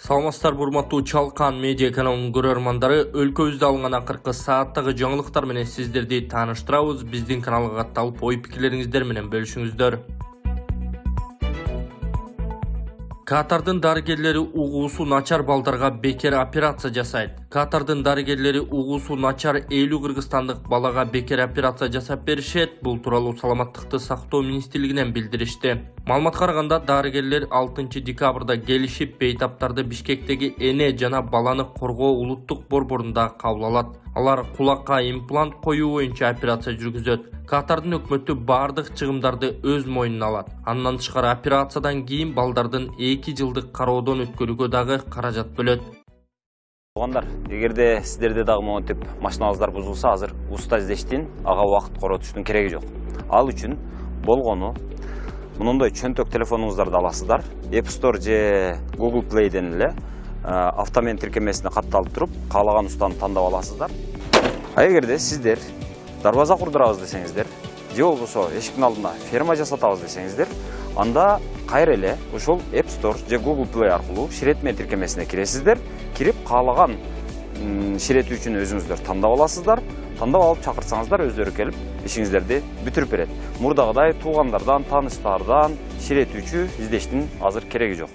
Саламатсыздар, урматтуу Чалкан медиа каналынын көрөрмандары, өлкөбүздө алынган акыркы сааттагы жаңылыктар менен сиздерди тааныштырабыз. Биздин каналга катталып, ой пикирлериңиздер менен бөлүшүңүздөр. Катардын дарыгерлери угуусу начар балдарга бекер операция жасайт. Катардын дарыгерлери угуусу начар 50 кыргызстандык балага бекер операция жасап беришет. Бул тууралуу саламаттыкты сактоо министрлигинен билдиришти. Маалыматка караганда, дарыгерлер 6 декабрда келишип, бейтаптарды Бишкектеги эне жана баланы коргоо улуттук борборунда кабыл алат. Алар кулакка имплант коюу боюнча операция жүргүзөт. Катардын өкмөтү бардык чыгымдарды өз мойнуна алат. Андан тышкары операциядан кийин балдардын 2 жылдык кароодон өткөрүүгө дагы каражат бөлөт. Туугандар, эгерде сиздерде дагы монтип машиналарыңыздар бузулса, азыр уста издештин, ага убакыт коротуштун кереги жок. Ал үчүн болгону мындай чөнтөк телефонуңуздарды аласыздар. App Store же Google Play'ден эле автомен тиркемесине катталып туруп, каалаган устаны тандап аласыздар. Эгерде сиздер дарбаза курдурабыз десеңиздер, же болбосо эшиктин алдына ферма жасатабыз десеңиздер, анда кайра эле ошол App Store же Google Play аркылуу ширетме тиркемесине киресиздер. Кирип каалаган ширетүүчүнү өзүңүздөр тандап аласыздар. Тандап алып чакырсаңыздар, өздөрү келип ишиңиздерди бүтүрүп берет. Мурдагыдай туугандардан, тааныштардан ширетүүчү издештин азыр кереги жок.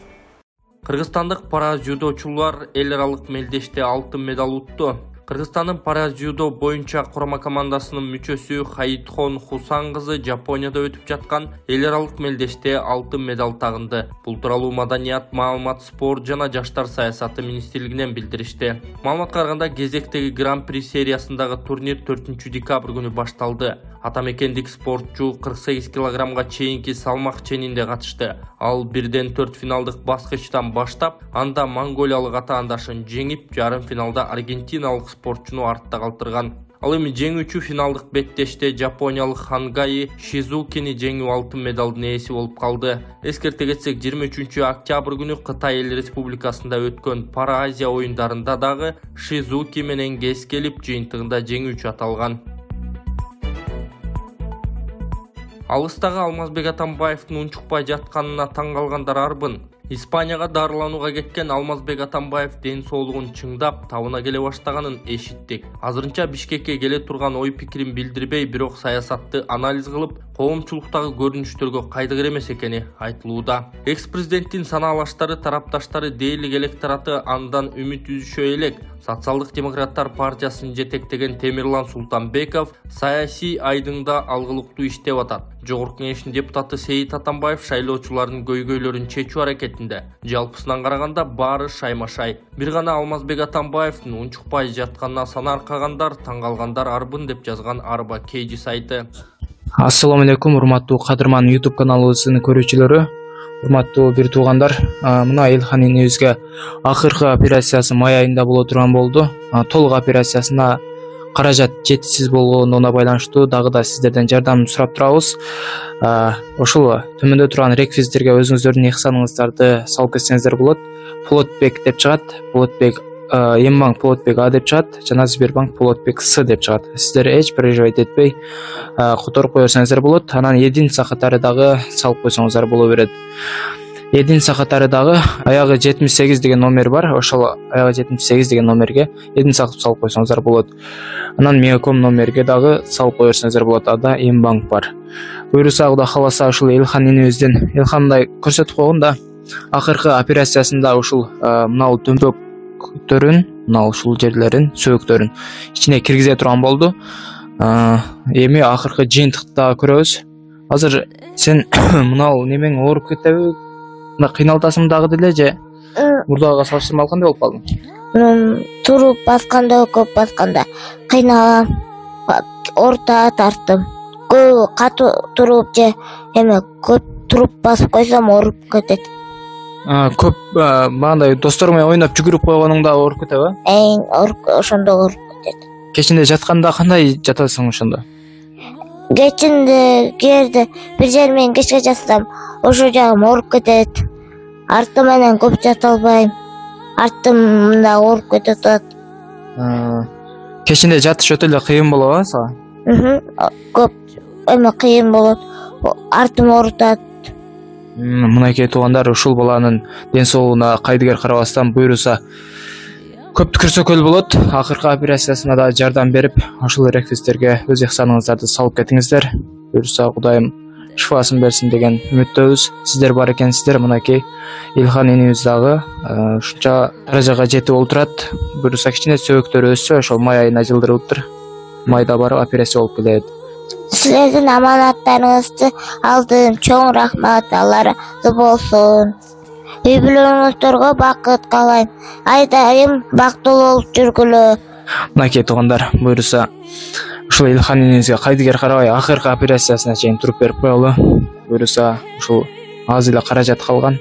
Кыргызстандык пара дзюдочулар эл аралык мелдеште алтын медаль утту. Кыргызстандын пара дзюдо боюнча курама командасынын мүчөсү Хаитхон Хусан кызы Жапонияда өтүп жаткан эл аралык мелдеште алтын медаль тагынды. Бул тууралуу Маданият, маалымат, спорт жана жаштар саясаты министрлигинен билдиришти. Маалыматка караганда, кезектеги Гран-при сериясындагы турнир 4 декабрь күнү башталды. Атамекендик спортчу 48 килограммга чейинки салмак ченинде катышты. Ал 1-4 финалдык баскычтан баштап, анда монголиялык атаандашын жеңип, жарым финалда аргентиналык спортчуну артта калтырган. Ал эми жеңүүчү финалдык беттеште жапониялык Хангаи Шизукини жеңип алтын медалдын ээси болуп калды. Эскерте кетсек, 23 октябрь күнү Кытай эл республикасында өткөн Пара Азия оюндарында дагы Шизуки менен кес келип, жыйынтыгында жеңүүчү аталган. Алыстагы Алмазбек Атамбаевдин унчукпай жатканына таң калгандар арбын. Испанияга дарыланууга кеткен Алмазбек Атамбаев ден соолугун чыңдап, табына келе баштаганын эшиттик. Азырынча Бишкекке келе турган ой пикирин билдирбей, бирок саясатты анализ кылып, коомчулуктагы көрүнүштөргө кайдыгер эмес экени айтылууда. Экс-президенттин санаалаштары, тарапташтары дээрлик электораты андан үмүт үзүшө элек. Социалдык демократтар партиясын жетектеген Темирлан Султанбеков саясий айдыңда алгылыктуу иштеп атат. Жогорку Кеңештин депутаты Сейит Атамбаев шайлоочулардын көйгөйлөрүн чечүү аракетинде. Жалпысынан караганда баары шайма-шай. Бир гана Алмазбек Атамбаевдин унчукпай жатканына санаркагандар, таң калгандар арбын деп жазган Арба Кейжи сайты. Ассаламу алейкум, урматтуу кадырман YouTube каналыбыздын көрүүчүлөрү. Урматтуу бир туугандар, мына Элхан энебизге акыркы операциясы май айында боло турган болду. Толук операциясына каражат жетишсиз болгонуна байланыштуу дагы да сиздерден жардам сурап турабыз. Ошол төмөндө турган реквизиттерге өзүңүздөрдүн ихсаныңыздарды салып кетсеңиздер болот. Полотбек деп чыгат. Полотбек Ембанк Полотбек А деп чыгат, жана Сбербанк Полотбек С деп чыгат. Сиздер эч переживать этпей которуп койсоңуздар болот. Анан единица катары дагы салып койсоңуздар боло берет. Единица катары дагы аягы 78 деген номер бар. Ошол аягы 78 деген номерге единица салып койсоңуздар болот. Анан Мегаком номерге дагы салып койсоңуздар болот. Ада Ембанк бар. Буюрса Кудай кааласа ушул Элхан энебизден Элхандай көрсөтүп койгонда акыркы операциясында ушул мына дөмбөктөрүн, мына ушул жерлерин, сөөктөрүн ичине киргизе турган болду. Эми акыркы жыйынтыкта көрөбүз. Азыр сен мына немең ооруп кетеби? Мына кыйналтасың дагы деле же мурдагыга салыштырмалуу кандай болуп калдың? Туруп басканда, көп басканда кыйналам, орта тарттым. Көп катуу туруп же эме көп туруп басып койсом ооруп кетет. Көп мындай достор менен ойноп жүгүрүп койгонуңда ооруп кетеби? Ошондо ооруп кетет. Кечинде жатканда кандай жатасың ошондо? Кечинде жерде бир жер менен кечке жатсам, ошол жагым ооруп кетет. Арты менен көп жата албайм. Артым да ооруп кетип атат. Кечинде жатыш өтө эле кыйын болобу сага? Көп эме кыйын болот. Артым оорутат. Мынакей туугандар, ушул баланын ден соолугуна кайдыгер карабастан буйруса көп түкүрсөкөл болот. Акыркы операциясына да жардам берип, ушул эректерге өз ихсаныңыздарды салып кетиңиздер. Буйруса Кудайым шифасын берсин деген үмүттөбүз. Сиздер бар экенсиздер. Мынакей Илхан энебиз дагы ушунча даражага жетип олтурат. Буйруса кичине сөбөктөрү өссө, ошол май айына жылдырылыптыр. Майда барып операция болуп келет. Силердин аманаттарыңызды алдым. Чоң рахмат. Алла разы болсун. Үй бүлөңүздөргө бакыт каалайм. Айдайым бактылуу болуп жүргүлө. Мынакей туугандар, буйруса ушул Илхан энебизге кайдыгер карабай акыркы операциясына чейин туруп берип коелу. Буйруса ушул аз эле каражат калган.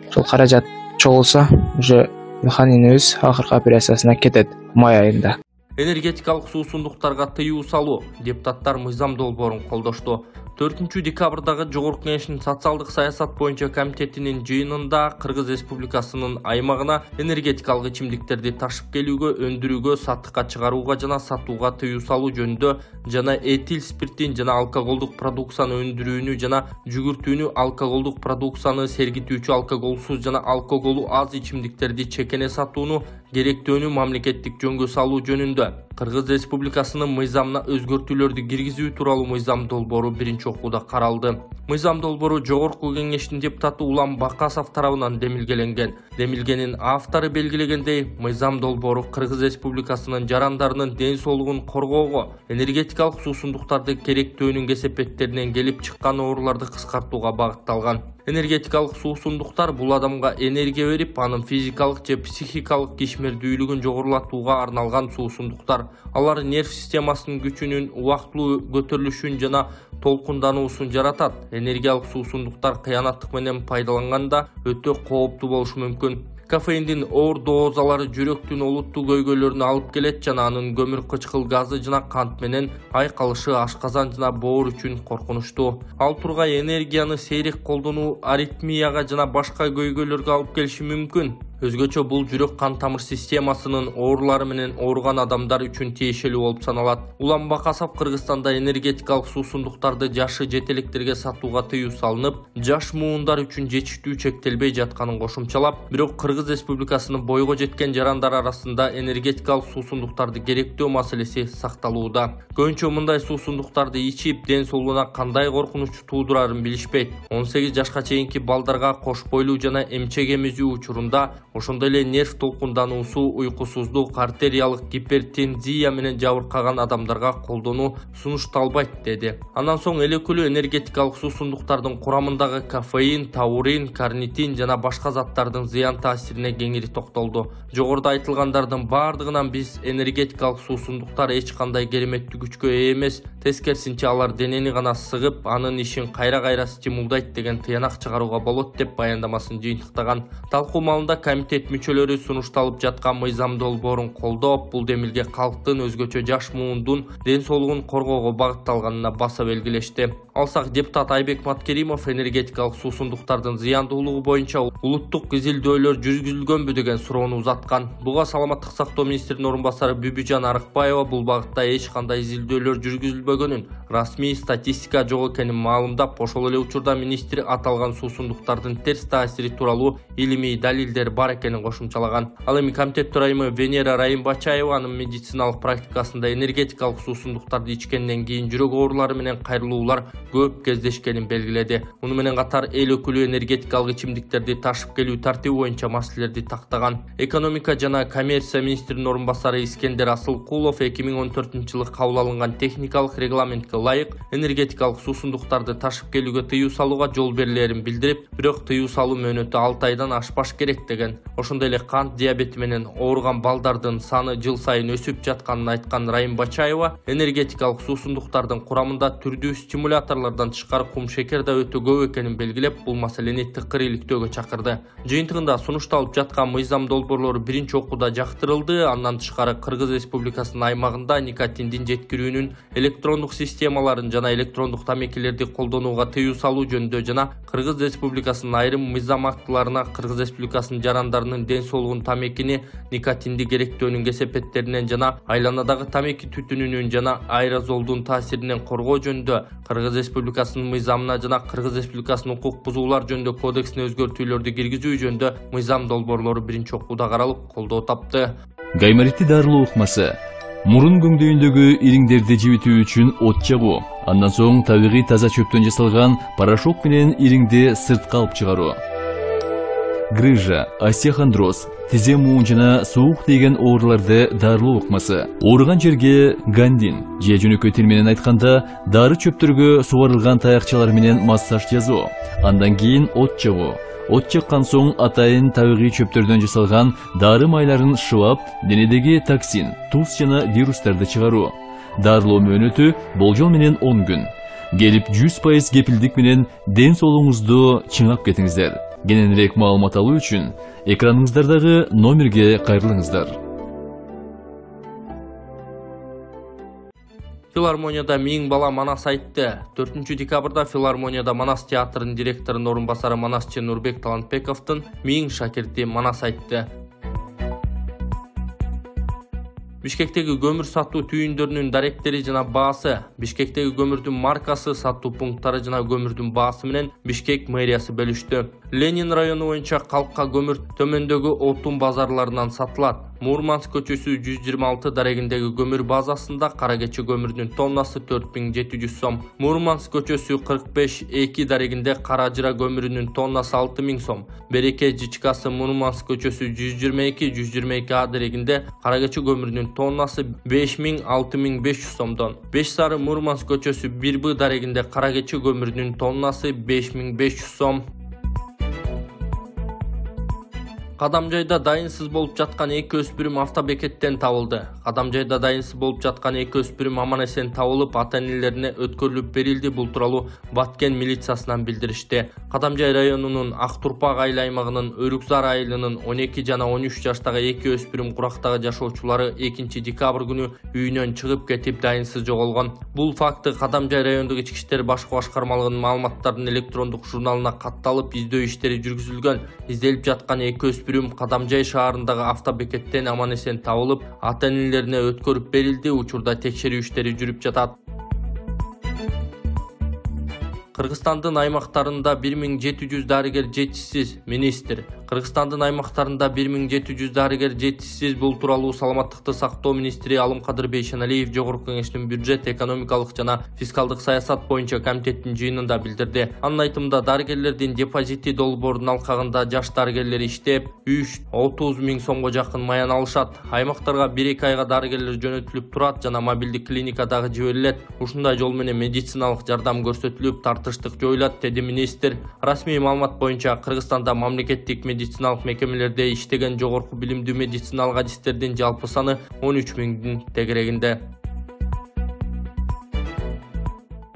Ушул каражат чогулса, уже Илхан энебиз акыркы операциясына кетет май айында. Энергетикалык суусундуктарга тыюу салуу. Депутаттар мыйзам долбоорун колдошту. 4 декабрдагы Жогорку Кеңештин социалдык саясат боюнча комитетинин жыйынында Кыргыз Республикасынын аймагына энергетикалык ичимдиктерди ташып келүүгө, өндүрүүгө, сатыкка чыгарууга жана сатууга тыюу салуу жөнүндө жана этил спиртин жана алкоголдук продукцияны өндүрүүнү жана жүгүртүүнү, алкоголдук продукцияны сергитүүчү алкоголсуз жана алкоголу аз ичимдиктерди чекене сатууну керектөөнү мамлекеттик жөнгө салуу жөнүндө Кыргыз Республикасынын мыйзамына өзгөртүүлөрдү киргизүү тууралуу мыйзам долбоору биринчи окууда каралды. Мыйзам долбоору Жогорку Кеңештин депутаты Улам Бакасов тарабынан демилгеленген. Демилгенин автору белгилегендей, мыйзам долбоору Кыргыз Республикасынын жарандарынын ден соолугун коргоого, энергетикалык суусундуктарды керектөөнүн кесепеттеринен келип чыккан ооруларды кыскартууга багытталган. Энергетикалык суусундуктар бул адамга энергия берип, анын физикалык же психикалык кишмердүүлүгүн жогорулатууга арналган суусундуктар. Алар нерв системасынын күчүнүн убактылуу көтөрүлүшүн жана толкундануусун жаратат. Энергиялык суусундуктар кыянаттык менен пайдаланганда өтө кооптуу болушу мүмкүн. Кофеиндин оор дозалары жүрөктүн олуттуу көйгөйлөрүнө алып келет жана анын көмүр кычкыл газы жана кант менен айкалышы ашказан жана боор үчүн коркунучтуу. Ал тургай энергияны сейрек колдонуу аритмияга жана башка көйгөйлөргө алып келиши мүмкүн. Өзгөчө бул жүрөк кан тамыр системасынын оорулары менен ооруган адамдар үчүн тиешелүү болуп саналат. Улам Бакасов Кыргызстанда энергетикалык суусундуктарды жашы жетелектерге сатууга тыюу салынып, жаш муундар үчүн жетиштүү чектелбей жатканын кошумчалап, бирок Кыргыз Республикасынын бойго жеткен жарандар арасында энергетикалык суусундуктарды керектөө маселеси сакталууда. Көбүнчө мындай суусундуктарды ичип, ден соолугуна кандай коркунуч туудурарын билишпейт. 18 жашка чейинки балдарга кош бойлуу жана эмчек эмизүү учурунда ошондой эле нерв толкундануусу, уйкусуздук, артериялык гипертензия менен жабыркаган адамдарга колдонуу сунушталбайт деди. Андан соң эл өкүлү энергетикалык суусундуктардын курамындагы кофеин, таурин, карнитин жана башка заттардын зыян таасирине кеңири токтолду. Жогоруда айтылгандардын бардыгынан биз энергетикалык суусундуктар эч кандай кереметтүү күчкө ээ эмес, тескерисинче алар денени гана сыгып, анын ишин кайра-кайра стимулдайт деген тыянак чыгарууга болот деп баяндамасын жыйынтыктаган. Талкуу маалында комитет мүчөлөрү сунушталып жаткан мыйзам долбоорун колдоп, бул демилге калктын өзгөчө жаш муундун ден соолугун коргоого багытталганына баса белгилешти. Алсак депутат Айбек Маткеримов энергетикалык суусундуктардын зыяндуулугу боюнча улуттук изилдөөлөр жүргүзүлгөнбү деген суроону узаткан. Буга саламаттык сактоо министринин орун басары Бүбүжан Арыкбаева бул багытта эч кандай изилдөөлөр жүргүзүлбөгөнүн, расмий статистика жок экенин маалымдап, ошол эле учурда министр аталган суусундуктардын терс таасири тууралуу илимий далилдер бар экенин кошумчалаган. Ал эми комитет төрайымы Венера Райымбачаеванын медициналык практикасында энергетикалык суусундуктарды ичкенден кийин жүрөк оорулары менен кайрылуулар көп кездешкенин белгиледи. Муну менен катар эл өкүлү энергетикалык ичимдиктерди ташып келүү тартиби боюнча маселелерди тактаган. Экономика жана коммерция министринин орун басары Искендер Асылкулов 2014-жылы кабыл алынган техникалык регламентке ылайык энергетикалык суусундуктарды ташып келүүгө тыюу салууга жол берилерин билдирип, бирок тыюу салуу мөөнөтү 6 айдан ашпаш керек деген. Ошондой эле кант диабети менен ооруган балдардын саны жыл сайын өсүп жатканын айткан Райымбачаева энергетикалык суусундуктардын курамында түрдүү стимуляторлордон тышкары кум шекер да өтө көп экенин белгилеп, бул маселени тыкыр иликтөөгө чакырды. Жыйынтыгында сунушталып жаткан мыйзам долбоорлору биринчи окууда жактырылды. Андан тышкары Кыргыз Республикасынын аймагында никотиндин жеткирүүнүн электрондук системаларын жана электрондук тамекилерди колдонууга тыюу салуу жөнүндө жана Кыргыз Республикасынын айрым мыйзам актыларына Кыргыз Республикасынын жарандарынын ден соолугун тамекини никотинди керектөөнүн кесепеттеринен жана айланадагы тамеки түтүнүнүн жана аэрозолдун таасиринен коргоо жөнүндө Кыргыз Республикасынын мыйзамына жана Кыргыз Республикасынын укук бузуулар жөнүндө кодексине өзгөртүүлөрдү киргизүү жөнүндө мыйзам долбоорлору биринчи окууда каралып колдоо тапты. Гайморитти дарылоо ыкмасы. Мурун көңдөйүндөгү ириңдерди жибитүү үчүн от жагуу. Андан соң табигый таза чөптөн жасалган порошок менен ириңди сыртка алып чыгаруу. Грыжа, остеохондроз, тизе муун жана суук тийген ооруларды дарылоо ыкмасы. Ооруган жерге гандин, же жөнөкөй тил менен айтканда, дары чөптөргө сугарылган таякчалар менен массаж жасоо. Андан кийин от жагуу. От жаккан соң атайын табигый чөптөрдөн жасалган дары майларын шылап, денедеги токсин, туз жана вирустарды чыгаруу. Дарылоо мөөнөтү болжол менен 10 күн. Келип 100% кепилдик менен ден соолугуңузду чыңап кетиңиздер. Кененирээк маалымат алуу үчүн экраныңыздардагы номерге кайрылыңыздар. Филармонияда 1000 бала Манас айтты. 4 декабрда Филармонияда Манас театрынын директорунун орун басары Манасчы Нурбек Талантбековдун 1000 шакирти Манас айтты. Бишкектеги көмүр сатуу түйүндөрүнүн даректери жана баасы, Бишкектеги көмүрдүн маркасы, сатуу пункттары жана көмүрдүн баасы менен Бишкек мэриясы бөлүштү. Ленин району боюнча калкка көмүр төмөндөгү отун базарларынан сатылат. Мурманск көчөсү 126 дарегиндеги көмүр базасында кара кечи көмүрдүн тоннасы 4700 сом. Мурманск көчөсү 45-2 дарегинде кара жыра көмүрүнүн тоннасы 6000 сом. Береке жичкасы Мурманск көчөсү 122-122 дарегинде кара кечи көмүрүнүн тоннасы 5000-6500 сомдон. 5 сары Мурманск көчөсү 1Б дарегинде кара кечи көмүрүнүн тоннасы 5500 сом. Кадамжайда дайынсыз болуп жаткан 2 өспүрүм автобекеттен табылды. Кадамжайда дайынсыз болуп жаткан 2 өспүрүм аман-эсен табылып, ата-энелерине өткөрүлүп берилди. Бул тууралуу Баткен милициясынан билдиришти. Кадамжай районунун Актурпак айыл аймагынын Өрүкзар айылынын 12 жана 13 жаштагы 2 өспүрүм курактагы жашоочулары 2 декабрь күнү үйүнөн чыгып кетип дайынсыз жоголгон. Бул факты Кадамжай райондук ички иштер башкармалыгынын маалыматтарынын электрондук журналына катталып, издөө иштери жүргүзүлгөн. Изделип жаткан 2 өспүрүм Кадамжай шаарындагы автобекеттен аман-эсен табылып, ата-энелерине өткөрүп берилди. Учурда текшерүү иштери жүрүп жатат. Кыргызстандын аймактарында 1700 дарыгер жетишсиз. Министр. Кыргызстандын аймактарында 1700 дарыгер жетишсиз. Бул тууралуу Саламаттыкты сактоо министри Алымкадыр Бейшеналиев Жогорку Кеңештин бюджет, экономикалык жана фискалдык саясат боюнча комитеттин жыйынында билдирди. Анын айтымында дарыгерлердин депозити долбоорунун алкагында жаш дарыгерлер иштеп, 30 000 сомго жакын маян алышат. Аймактарга 1-2 айга дарыгерлер жөнөтүлүп турат жана мобилдик клиникадагы жиберилет. Ушундай жол менен медициналык жардам көрсөтүлүп, тартыштык жоюлат, деди министр. Расмий маалымат боюнча Кыргызстанда мамлекеттик медициналык мекемелерде иштеген жогорку билимдүү медициналык адистердин жалпы саны 13 000 тегерегинде.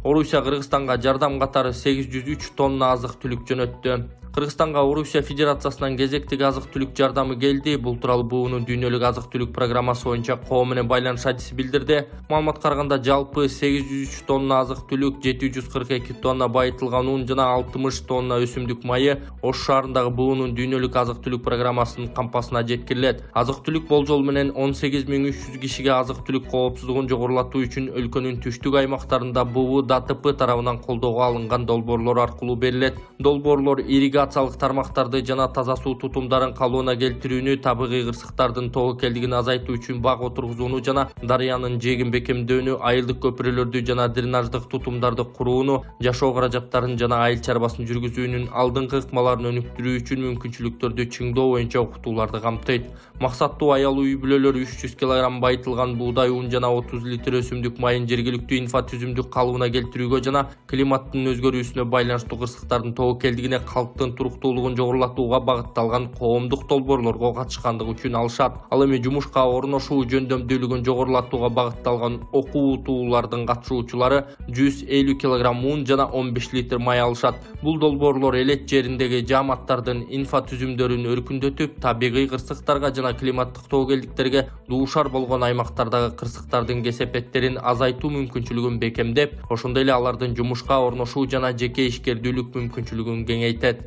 Орусия Кыргызстанга жардам катары 803 тонна азык-түлүк жөнөттү. Кыргызстанга Орусия Федерациясынан кезектик азык-түлүк жардамы келди. Бул тууралуу БУнун дүйнөлүк азык-түлүк программасы боюнча коом менен байланыш адиси билдирди. Маалыматка караганда жалпы 803 тонна азык-түлүк, 742 тонна байытылган ун жана 60 тонна өсүмдүк майы Ош шаарындагы БУнун дүйнөлүк азык-түлүк программасынын кампасына жеткирилет. Азык-түлүк болжол менен 18300 кишиге азык-түлүк коопсуздугун жогорулатуу үчүн өлкөнүн түштүк аймактарында БУ ДАТП тарабынан колдоого алынган долбоорлор аркылуу берилет. Долбоорлор ирригациялык тармактарды жана таза суу тутумдарын калыбына келтирүүнү, табигый кырсыктардын тобокелдигин азайтуу үчүн бак отургузууну жана дарыянын жээгин бекемдөөнү, айылдык көпүрөлөрдү жана дренаждык тутумдарды курууну, жашоо каражаттарын жана айыл чарбасын жүргүзүүнүн алдыңкы ыкмаларын өнүктүрүү үчүн мүмкүнчүлүктөрдү чыңдоо боюнча окутууларды камтыйт. Максаттуу аялуу үй бүлөлөр 300 кг байытылган буудай ун жана 30 литр өсүмдүк майын жергиликтүү инфатүзүмдүк калыбына келтирүүгө жана климаттын өзгөрүүсүнө байланыштуу кырсыктардын тобокелдигине калктын туруктуулугун жогорулатууга багытталган коомдук долбоорлорго катышкандыгы үчүн алышат. Ал эми жумушка орношуу жөндөмдүүлүгүн жогорулатууга багытталган окуу утуулардын катышуучулары 150 кг ун жана 15 литр май алышат. Бул долбоорлор элет жериндеги жааматтардын инфатүзүмдөрүн өркүндөтүп, табигый кырсыктарга жана климаттык тобокелдиктерге дуушар болгон аймактардагы кырсыктардын кесепеттерин азайтуу мүмкүнчүлүгүн бекемдеп, ошондой эле алардын жумушка орношуу жана жеке ишкердүүлүк мүмкүнчүлүгүн кеңейтет.